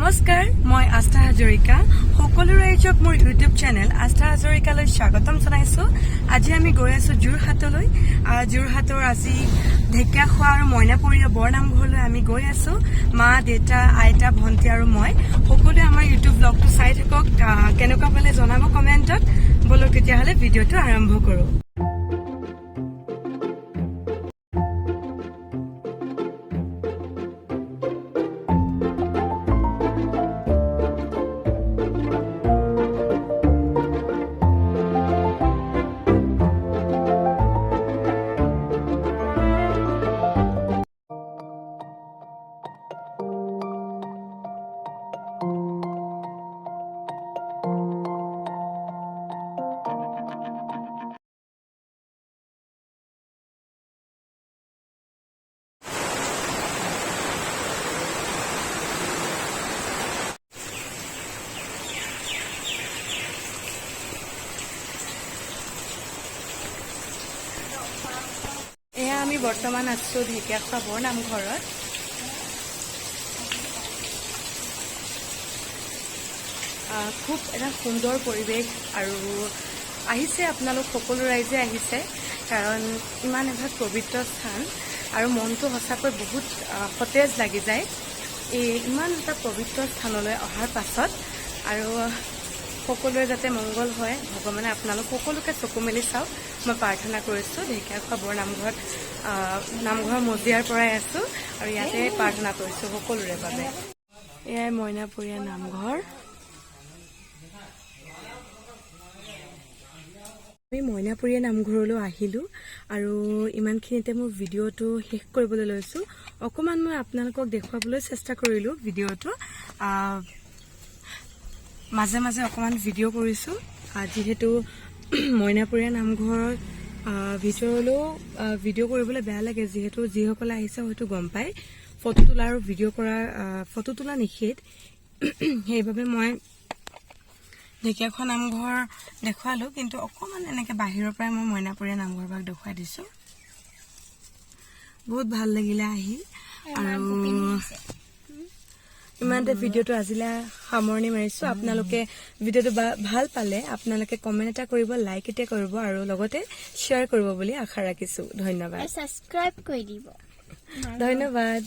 নমস্কাৰ মই আস্থা হাজৰিকা সকলো ৰাইজক মোৰ ইউটিউব চেনেল আস্থা হাজৰিকালৈ স্বাগতম জনাইছো আজি আমি গৈ আছো যোৰহাটলৈ যোৰহাটৰ আজি ঢেকিয়া খোৱা আৰু মইনাপৰীয়া বৰনামঘৰলৈ আমি গৈ আছো মা দেউতা আইতা ভন্টি আৰু মই সকলোৱে আমাৰ ইউটিউব ব্লগটো চাই থাকক কেনেকুৱা পালে জনাব কমেন্টত বলো তেতিয়াহলে ভিডিঅটো আৰম্ভ কৰো আমি বৰ্তমান আছো ঢেকিয়া খোৱা বৰনামঘৰত খুব এটা সুন্দৰ পৰিৱেশ আৰু আহিছে আপোনালোক সকলো ৰাইজে আহিছে কাৰণ ইমান এটা পবিত্ৰ স্থান আৰু মনটো সঁচাকৈ বহুত সতেজ লাগি যায় এই ইমান এটা পবিত্ৰ স্থানলৈ অহাৰ পাছত আৰু সকলোৰে যাতে মংগল হয় ভগৱানে আপোনালোক সকলোকে চকু মেলি চাওক মই প্ৰাৰ্থনা কৰিছো ঢেকিয়া খোৱা বৰনামঘৰত নামঘৰ মজিয়াৰ পৰাই আছো আৰু ইয়াতে প্ৰাৰ্থনা কৰিছো সকলোৰে বাবে এয়াই মইনাপৰীয়া নামঘৰ আমি মইনাপৰীয়া নামঘৰলৈ আহিলো আৰু ইমানখিনিতে মোৰ ভিডিঅ'টো শেষ কৰিবলৈ লৈছো অকমান মই আপোনালোকক দেখুৱাবলৈ চেষ্টা কৰিলো ভিডিঅ'টো মাজে মাজে অকমান ভিডিঅ' কৰিছো যিহেতু মইনাপৰীয়া নামঘৰৰ ভিতৰলৈও ভিডিঅ' কৰিবলৈ বেয়া লাগে যিহেতু যিসকলে আহিছে হয়তো গম পায় ফটো তোলা আৰু ভিডিঅ' কৰা ফটো তোলা নিষেধ সেইবাবে মই ঢেকিয়া খোৱা নামঘৰ দেখুৱালো কিন্তু অকমান এনেকে বাহিৰৰ পৰাই মই মইনাপৰীয়া নামঘৰভাগ দেখুৱাই দিছো বহুত ভাল লাগিলে আহি আৰু ইমানতে ভিডিঅ'টো আজিলৈ সামৰণি মাৰিছো আপোনালোকে ভিডিঅ'টো ভাল পালে আপোনালোকে কমেন্ট এটা কৰিব লাইক এটা কৰিব আৰু লগতে শ্বেয়াৰ কৰিব বুলি আশা ৰাখিছো ধন্যবাদ সাবস্ক্ৰাইব কৰি দিব ধন্যবাদ